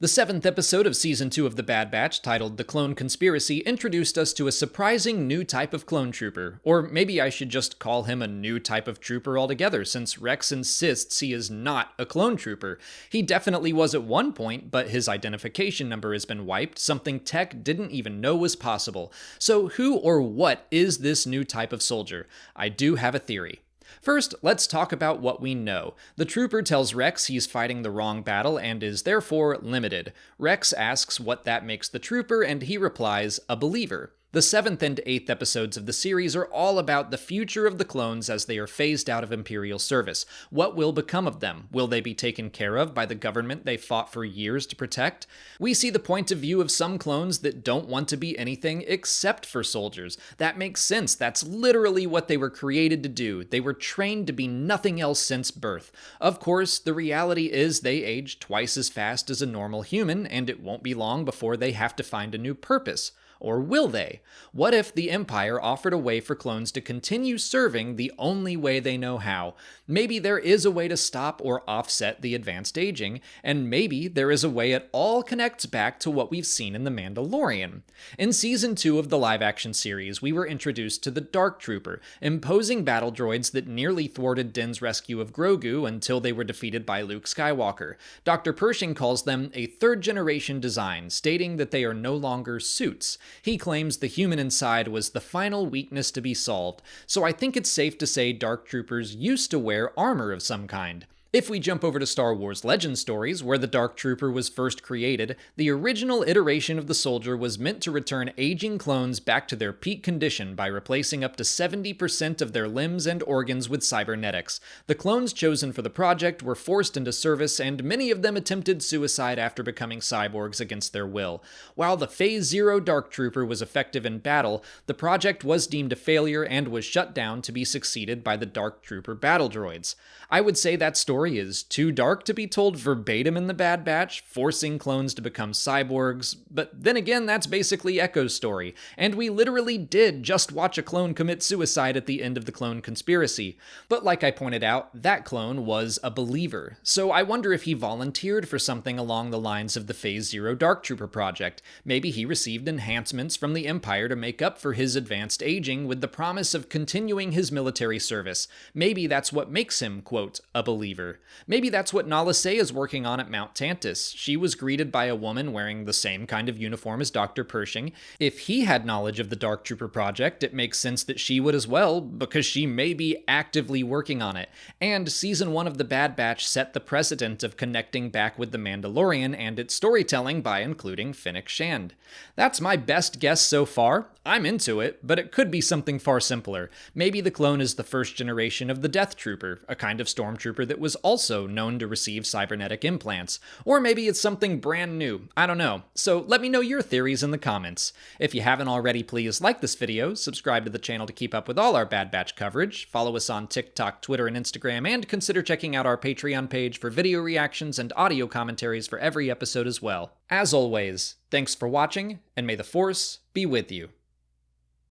The seventh episode of Season 2 of The Bad Batch, titled The Clone Conspiracy, introduced us to a surprising new type of clone trooper. Or maybe I should just call him a new type of trooper altogether, since Rex insists he is not a clone trooper. He definitely was at one point, but his identification number has been wiped, something Tech didn't even know was possible. So who or what is this new type of soldier? I do have a theory. First, let's talk about what we know. The trooper tells Rex he's fighting the wrong battle and is therefore limited. Rex asks what that makes the trooper, and he replies, a believer. The 7th and 8th episodes of the series are all about the future of the clones as they are phased out of Imperial service. What will become of them? Will they be taken care of by the government they fought for years to protect? We see the point of view of some clones that don't want to be anything except for soldiers. That makes sense. That's literally what they were created to do. They were trained to be nothing else since birth. Of course, the reality is they age twice as fast as a normal human, and it won't be long before they have to find a new purpose. Or will they? What if the Empire offered a way for clones to continue serving the only way they know how? Maybe there is a way to stop or offset the advanced aging, and maybe there is a way it all connects back to what we've seen in The Mandalorian. In Season 2 of the live-action series, we were introduced to the Dark Trooper, imposing battle droids that nearly thwarted Din's rescue of Grogu until they were defeated by Luke Skywalker. Dr. Pershing calls them a third-generation design, stating that they are no longer suits. He claims the human inside was the final weakness to be solved, so I think it's safe to say Dark Troopers used to wear armor of some kind. If we jump over to Star Wars Legend stories, where the Dark Trooper was first created, the original iteration of the soldier was meant to return aging clones back to their peak condition by replacing up to 70% of their limbs and organs with cybernetics. The clones chosen for the project were forced into service, and many of them attempted suicide after becoming cyborgs against their will. While the Phase Zero Dark Trooper was effective in battle, the project was deemed a failure and was shut down to be succeeded by the Dark Trooper battle droids. I would say that story is too dark to be told verbatim in The Bad Batch, forcing clones to become cyborgs, but then again, that's basically Echo's story, and we literally did just watch a clone commit suicide at the end of the Clone Conspiracy. But like I pointed out, that clone was a believer, so I wonder if he volunteered for something along the lines of the Phase Zero Dark Trooper project. Maybe he received enhancements from the Empire to make up for his advanced aging with the promise of continuing his military service. Maybe that's what makes him, quote, a believer. Maybe that's what Nala Se is working on at Mount Tantus. She was greeted by a woman wearing the same kind of uniform as Dr. Pershing. If he had knowledge of the Dark Trooper project, it makes sense that she would as well, because she may be actively working on it. And Season 1 of The Bad Batch set the precedent of connecting back with The Mandalorian and its storytelling by including Fennec Shand. That's my best guess so far. I'm into it, but it could be something far simpler. Maybe the clone is the first generation of the Death Trooper, a kind of stormtrooper that was also known to receive cybernetic implants. Or maybe it's something brand new. I don't know. So let me know your theories in the comments. If you haven't already, please like this video, subscribe to the channel to keep up with all our Bad Batch coverage, follow us on TikTok, Twitter, and Instagram, and consider checking out our Patreon page for video reactions and audio commentaries for every episode as well. As always, thanks for watching, and may the Force be with you.